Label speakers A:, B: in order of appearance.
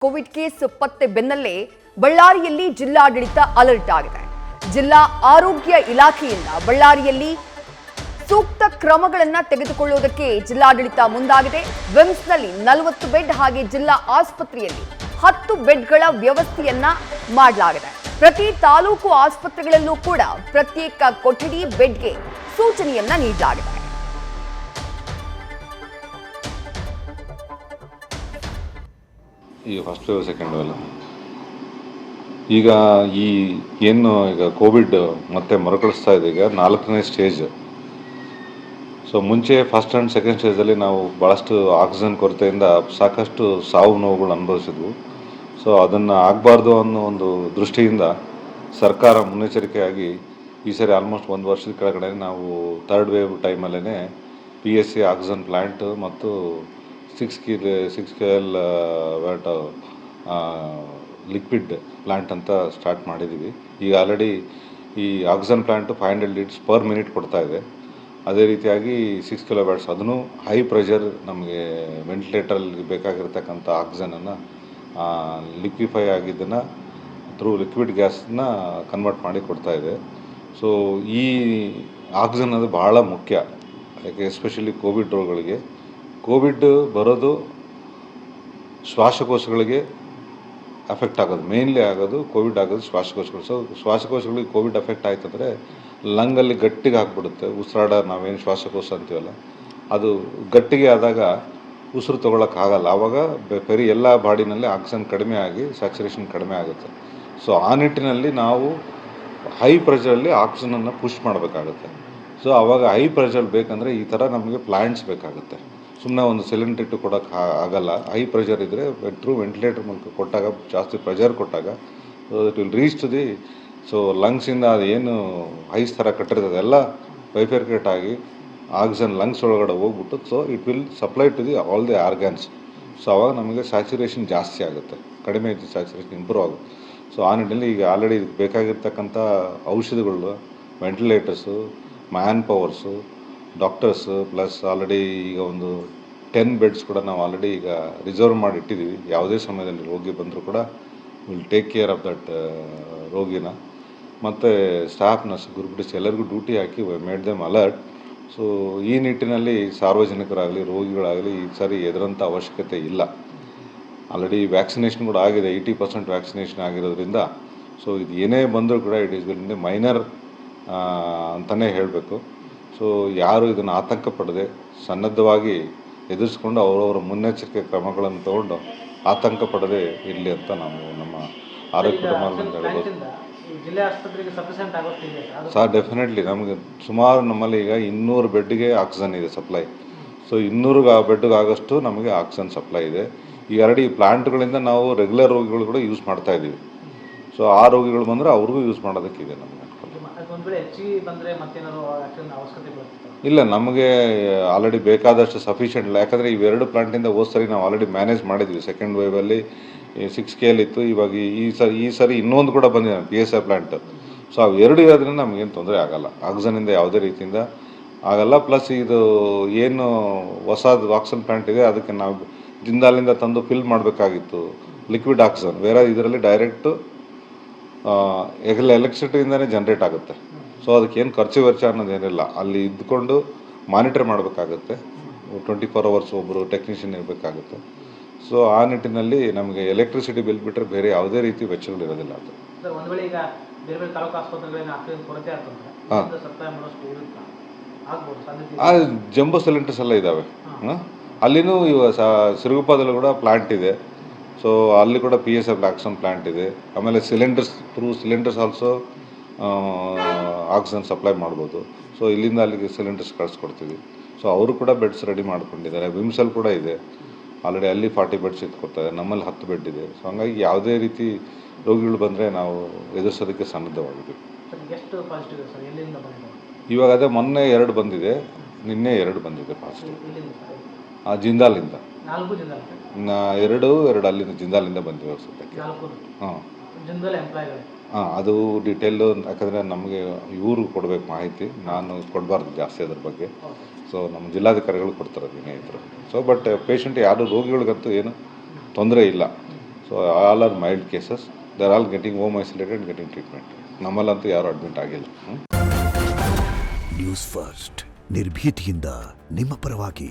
A: Covid case ಪತ್ತೆ ಬೆನ್ನಲ್ಲೇ ಬಳ್ಳಾರಿಯಲ್ಲಿ ಜಿಲ್ಲಾಡಳಿತ ಅಲರ್ಟ್ ಆಗಿದೆ. ಜಿಲ್ಲಾ ಆರೋಗ್ಯ ಇಲಾಖೆಯಿಂದ ಬಳ್ಳಾರಿಯಲ್ಲಿ ಸೂಕ್ತ ಕ್ರಮಗಳನ್ನು ತೆಗೆದುಕೊಳ್ಳುವುದಕ್ಕೆ ಜಿಲ್ಲಾಡಳಿತ ಮುಂದಾಗಿದೆ. ವಿಮ್ಸ್ನಲ್ಲಿ 40 ಬೆಡ್ ಹಾಗೆ ಜಿಲ್ಲಾ ಆಸ್ಪತ್ರೆಯಲ್ಲಿ 10 ಬೆಡ್ಗಳ ವ್ಯವಸ್ಥೆಯನ್ನ ಮಾಡಲಾಗಿದೆ. ಪ್ರತಿ ತಾಲೂಕು ಆಸ್ಪತ್ರೆಗಳಲ್ಲೂ ಕೂಡ ಪ್ರತ್ಯೇಕ ಕೊಠಡಿ ಬೆಡ್ಗೆ ಸೂಚನೆಯನ್ನ ನೀಡಲಾಗಿದೆ.
B: ಈಗ ಫಸ್ಟ್ ವೇವ್ ಸೆಕೆಂಡ್ ವೇವ್ ಈಗ ಈಗ ಕೋವಿಡ್ ಮತ್ತೆ ಮರುಕಳಿಸ್ತಾ ಇದೆ. ಈಗ 4ನೇ ಸ್ಟೇಜ್. ಸೊ ಮುಂಚೆ ಫಸ್ಟ್ ಆ್ಯಂಡ್ ಸೆಕೆಂಡ್ ಸ್ಟೇಜಲ್ಲಿ ನಾವು ಭಾಳಷ್ಟು ಆಕ್ಸಿಜನ್ ಕೊರತೆಯಿಂದ ಸಾಕಷ್ಟು ಸಾವು ನೋವುಗಳು ಅನುಭವಿಸಿದ್ವು. ಸೊ ಅದನ್ನು ಆಗಬಾರ್ದು ಅನ್ನೋ ಒಂದು ದೃಷ್ಟಿಯಿಂದ ಸರ್ಕಾರ ಮುನ್ನೆಚ್ಚರಿಕೆಯಾಗಿ ಈ ಸರಿ ಆಲ್ಮೋಸ್ಟ್ 1 ವರ್ಷದ ಕೆಳಗಡೆ ನಾವು ಥರ್ಡ್ ವೇವ್ ಟೈಮಲ್ಲೇ PSC ಆಕ್ಸಿಜನ್ ಪ್ಲ್ಯಾಂಟ್ ಮತ್ತು 6 KL ವ್ಯಾಟ್ ಲಿಕ್ವಿಡ್ ಪ್ಲ್ಯಾಂಟ್ ಅಂತ ಸ್ಟಾರ್ಟ್ ಮಾಡಿದ್ದೀವಿ. ಈಗ ಆಲ್ರೆಡಿ ಈ oxygen plant 500 litres per minute ಕೊಡ್ತಾ ಇದೆ. ಅದೇ ರೀತಿಯಾಗಿ 6 KW ಅದನ್ನು ಹೈ ಪ್ರೆಷರ್ ನಮಗೆ ವೆಂಟಿಲೇಟರಲ್ಲಿ ಬೇಕಾಗಿರ್ತಕ್ಕಂಥ ಆಕ್ಸಿಜನನ್ನು ಲಿಕ್ವಿಫೈ ಆಗಿದ್ದನ್ನು ಥ್ರೂ ಲಿಕ್ವಿಡ್ ಗ್ಯಾಸನ್ನ ಕನ್ವರ್ಟ್ ಮಾಡಿ ಕೊಡ್ತಾ ಇದೆ. ಸೊ ಈ ಆಕ್ಸಿಜನ್ ಅದು ಭಾಳ ಮುಖ್ಯ. ಯಾಕೆ ಎಸ್ಪೆಷಲಿ ಕೋವಿಡ್ ರೋಗಗಳಿಗೆ. ಕೋವಿಡ್ ಬರೋದು ಶ್ವಾಸಕೋಶಗಳಿಗೆ ಅಫೆಕ್ಟ್ ಆಗೋದು, ಮೇನ್ಲಿ ಆಗೋದು ಕೋವಿಡ್ ಆಗೋದು ಶ್ವಾಸಕೋಶಗಳು. ಸೊ ಶ್ವಾಸಕೋಶಗಳಿಗೆ ಕೋವಿಡ್ ಅಫೆಕ್ಟ್ ಆಯ್ತಂದರೆ ಲಂಗಲ್ಲಿ ಗಟ್ಟಿಗೆ ಹಾಕ್ಬಿಡುತ್ತೆ. ಉಸಿರಾಡ ನಾವೇನು ಶ್ವಾಸಕೋಶ ಅಂತೀವಲ್ಲ ಅದು ಗಟ್ಟಿಗೆ ಆದಾಗ ಉಸಿರು ತೊಗೊಳಕ್ಕಾಗಲ್ಲ. ಆವಾಗ ಬರೀ ಎಲ್ಲ ಬಾಡಿನಲ್ಲಿ ಆಕ್ಸಿಜನ್ ಕಡಿಮೆ ಆಗಿ ಸ್ಯಾಚುರೇಷನ್ ಕಡಿಮೆ ಆಗುತ್ತೆ. ಸೊ ಆ ನಿಟ್ಟಿನಲ್ಲಿ ನಾವು ಹೈ ಪ್ರೆಷರಲ್ಲಿ ಆಕ್ಸಿಜನನ್ನು ಪುಷ್ ಮಾಡಬೇಕಾಗುತ್ತೆ. ಸೊ ಆವಾಗ ಹೈ ಪ್ರೆಷರ್ ಬೇಕಂದರೆ ಈ ಥರ ನಮಗೆ ಪ್ಲ್ಯಾಂಟ್ಸ್ ಬೇಕಾಗುತ್ತೆ. ಸುಮ್ಮನೆ ಒಂದು ಸಿಲಿಂಡರ್ ಇಟ್ಟು ಕೊಡೋಕ್ಕೆ ಆಗಲ್ಲ. ಹೈ ಪ್ರೆಷರ್ ಇದ್ದರೆ ಥ್ರೂ ವೆಂಟಿಲೇಟರ್ ಮೂಲಕ ಕೊಟ್ಟಾಗ, ಜಾಸ್ತಿ ಪ್ರೆಷರ್ ಕೊಟ್ಟಾಗ it will reach to the ಲಂಗ್ಸಿಂದ ಅದೇನು ಐಸ್ ಥರ ಕಟ್ಟಿರ್ತದೆ ಎಲ್ಲ ಬೈಫರ್ಕೇಟ್ ಆಗಿ ಆಕ್ಸಿಜನ್ ಲಂಗ್ಸ್ ಒಳಗಡೆ ಹೋಗ್ಬಿಟ್ಟು so it will supply to the all the organs. So ಆವಾಗ ನಮಗೆ ಸ್ಯಾಚುರೇಷನ್ ಜಾಸ್ತಿ ಆಗುತ್ತೆ, ಕಡಿಮೆ ಇದ್ದು ಸ್ಯಾಚುರೇಷನ್ ಇಂಪ್ರೂವ್ ಆಗುತ್ತೆ. ಸೊ ಆ ನಿಟ್ಟಿನಲ್ಲಿ ಈಗ ಆಲ್ರೆಡಿ ಇದಕ್ಕೆ ಬೇಕಾಗಿರ್ತಕ್ಕಂಥ ಔಷಧಿಗಳು, ventilators, man powers, doctors, plus already ಈಗ ಒಂದು 10 ಬೆಡ್ಸ್ ಕೂಡ ನಾವು ಆಲ್ರೆಡಿ ಈಗ ರಿಸರ್ವ್ ಮಾಡಿ ಇಟ್ಟಿದ್ದೀವಿ. ಯಾವುದೇ ಸಮಯದಲ್ಲಿ ರೋಗಿ ಬಂದರೂ ಕೂಡ will take care of that ರೋಗಿನ. ಮತ್ತು ಸ್ಟಾಫ್ ನರ್ಸ್ ಗುರುಬಿಡಿಸಿ ಎಲ್ಲರಿಗೂ ಡ್ಯೂಟಿ ಹಾಕಿ ಮೇಡ್ ದೆಮ್ ಅಲರ್ಟ್. ಸೊ ಈ ನಿಟ್ಟಿನಲ್ಲಿ ಸಾರ್ವಜನಿಕರಾಗಲಿ ರೋಗಿಗಳಾಗಲಿ ಈ ಸಾರಿ ಎದುರಂಥ ಅವಶ್ಯಕತೆ ಇಲ್ಲ. ಆಲ್ರೆಡಿ ವ್ಯಾಕ್ಸಿನೇಷನ್ ಕೂಡ ಆಗಿದೆ, 80% ವ್ಯಾಕ್ಸಿನೇಷನ್ ಆಗಿರೋದ್ರಿಂದ ಸೊ ಇದು ಏನೇ ಬಂದರೂ ಕೂಡ ಇಟ್ ಈಸ್ ವಿಲ್ ಮೈನರ್ ಅಂತಲೇ ಹೇಳಬೇಕು. ಸೊ ಯಾರು ಇದನ್ನು ಆತಂಕ ಪಡದೆ ಸನ್ನದ್ಧವಾಗಿ ಎದುರಿಸ್ಕೊಂಡು ಅವರವರ ಮುನ್ನೆಚ್ಚರಿಕೆ ಕ್ರಮಗಳನ್ನು ತಗೊಂಡು ಆತಂಕ ಪಡದೆ ಇರಲಿ ಅಂತ ನಾವು ನಮ್ಮ ಆರೋಗ್ಯ ಕುಟುಂಬ ಹೇಳ್ಬೋದು. ಸರ್ ಡೆಫಿನೆಟ್ಲಿ ನಮಗೆ ಸುಮಾರು ನಮ್ಮಲ್ಲಿ ಈಗ 200 ಬೆಡ್ಗೆ ಆಕ್ಸಿಜನ್ ಇದೆ ಸಪ್ಲೈ. ಸೊ 200 ಬೆಡ್ಗೆ ಆಗೋಷ್ಟು ನಮಗೆ ಆಕ್ಸಿಜನ್ ಸಪ್ಲೈ ಇದೆ. ಈಗ ಆಲ್ರೆಡಿ ಈ ಪ್ಲ್ಯಾಂಟ್ಗಳಿಂದ ನಾವು ರೆಗ್ಯುಲರ್ ರೋಗಿಗಳು ಕೂಡ ಯೂಸ್ ಮಾಡ್ತಾ ಇದ್ದೀವಿ. ಸೊ ಆ ರೋಗಿಗಳು ಬಂದರೆ ಅವ್ರಿಗೂ ಯೂಸ್ ಮಾಡೋದಕ್ಕಿದೆ ನಮಗೆ. ಇಲ್ಲ, ನಮಗೆ ಆಲ್ರೆಡಿ ಬೇಕಾದಷ್ಟು ಸಫಿಷಿಯೆಂಟ್ ಇಲ್ಲ. ಯಾಕಂದರೆ ಇವೆರಡು ಪ್ಲಾಂಟಿಂದ ಸರಿ ನಾವು ಆಲ್ರೆಡಿ ಮ್ಯಾನೇಜ್ ಮಾಡಿದ್ವಿ. ಸೆಕೆಂಡ್ ವೇವಲ್ಲಿ 6 KL ಇತ್ತು. ಇವಾಗ ಈ ಸರಿ ಇನ್ನೊಂದು ಕೂಡ ಬಂದಿದೆ PSI ಪ್ಲ್ಯಾಂಟ್. ಸೊ ಅವೆರಡು ಇರೋದ್ರಿಂದ ನಮಗೇನು ತೊಂದರೆ ಆಗಲ್ಲ, ಆಕ್ಸಿಜನಿಂದ ಯಾವುದೇ ರೀತಿಯಿಂದ ಆಗಲ್ಲ. ಪ್ಲಸ್ ಇದು ಏನು ಹೊಸದು ಆಕ್ಸಿಜನ್ ಪ್ಲ್ಯಾಂಟ್ ಇದೆ ಅದಕ್ಕೆ ನಾವು ಜಿಂದಾಲಿಂದ ತಂದು ಫಿಲ್ ಮಾಡಬೇಕಾಗಿತ್ತು ಲಿಕ್ವಿಡ್ ಆಕ್ಸಿಜನ್. ಬೇರೆ ಇದರಲ್ಲಿ ಡೈರೆಕ್ಟು ಎಲೆಕ್ಟ್ರಿಸಿಟಿಯಿಂದನೇ ಜನ್ರೇಟ್ ಆಗುತ್ತೆ. ಸೊ ಅದಕ್ಕೇನು ಖರ್ಚು ವೆಚ್ಚ ಅನ್ನೋದೇನಿಲ್ಲ. ಅಲ್ಲಿ ಇದ್ದುಕೊಂಡು ಮಾನಿಟರ್ ಮಾಡಬೇಕಾಗುತ್ತೆ. 24 hours ಒಬ್ಬರು ಟೆಕ್ನಿಷಿಯನ್ ಇರಬೇಕಾಗುತ್ತೆ. ಸೊ ಆ ನಿಟ್ಟಿನಲ್ಲಿ ನಮಗೆ ಎಲೆಕ್ಟ್ರಿಸಿಟಿ ಬಿಲ್ ಬಿಟ್ಟರೆ ಬೇರೆ ಯಾವುದೇ ರೀತಿ ವೆಚ್ಚಗಳಿರೋದಿಲ್ಲ. ಅದು ಜಂಬೋ ಸಿಲಿಂಡರ್ಸ್ ಎಲ್ಲ ಇದ್ದಾವೆ. ಅಲ್ಲಿನೂ ಸಿರುಗುಪ್ಪದಲ್ಲೂ ಕೂಡ ಪ್ಲ್ಯಾಂಟ್ ಇದೆ. ಸೊ ಅಲ್ಲಿ ಕೂಡ PSI ಆಕ್ಸಿಜನ್ ಪ್ಲ್ಯಾಂಟ್ ಇದೆ. ಆಮೇಲೆ ಸಿಲಿಂಡರ್ಸ್ ಆಲ್ಸೋ ಆಕ್ಸಿಜನ್ ಸಪ್ಲೈ ಮಾಡ್ಬೋದು. ಸೊ ಇಲ್ಲಿಂದ ಅಲ್ಲಿಗೆ ಸಿಲಿಂಡರ್ಸ್ ಕಳಿಸ್ಕೊಡ್ತೀವಿ. ಸೊ ಅವರು ಕೂಡ ಬೆಡ್ಸ್ ರೆಡಿ ಮಾಡ್ಕೊಂಡಿದ್ದಾರೆ. ವಿಮ್ಸಲ್ಲಿ ಕೂಡ ಇದೆ ಆಲ್ರೆಡಿ, ಅಲ್ಲಿ 40 ಬೆಡ್ಸ್ ಇಟ್ಕೊಡ್ತಾರೆ. ನಮ್ಮಲ್ಲಿ 10 ಬೆಡ್ ಇದೆ. ಸೊ ಹಂಗಾಗಿ ಯಾವುದೇ ರೀತಿ ರೋಗಿಗಳು ಬಂದರೆ ನಾವು ಎದುರಿಸೋದಕ್ಕೆ ಸನ್ನದ್ಧವಾಗಿದ್ದೀವಿ. ಇವಾಗ ಅದೇ ಮೊನ್ನೆ 2 ಬಂದಿದೆ, ನಿನ್ನೆ 2 ಬಂದಿದೆ ಪಾಸಿಟಿವ್. ಜಿಂದಾಲಿಂದ 2 ಅಲ್ಲಿಂದ ಜಿಂದಾಲಿಂದ ಬಂದಿವೆ ಸದ್ಯಕ್ಕೆ. ಅದು ಡೀಟೇಲು ಯಾಕಂದರೆ ನಮಗೆ ಇವರು ಕೊಡಬೇಕು ಮಾಹಿತಿ, ನಾನು ಕೊಡಬಾರ್ದು ಜಾಸ್ತಿ ಅದ್ರ ಬಗ್ಗೆ. ಸೊ ನಮ್ಮ ಜಿಲ್ಲಾಧಿಕಾರಿಗಳು ಕೊಡ್ತಾರೆ ದಿನ ಇದ್ದರು. ಸೊ ಬಟ್ ಪೇಷಂಟ್ ಯಾರು ರೋಗಿಗಳಿಗಂತೂ ಏನು ತೊಂದರೆ ಇಲ್ಲ. So all are mild cases, they are all getting home isolated, getting treatment. ನಮ್ಮಲ್ಲಂತೂ ಯಾರು ಅಡ್ಮಿಟ್ ಆಗಿಲ್ಲ.
C: ನ್ಯೂಸ್ ಫಸ್ಟ್ ನಿರ್ಭೀತಿಯಿಂದ ನಿಮ್ಮ ಪರವಾಗಿ.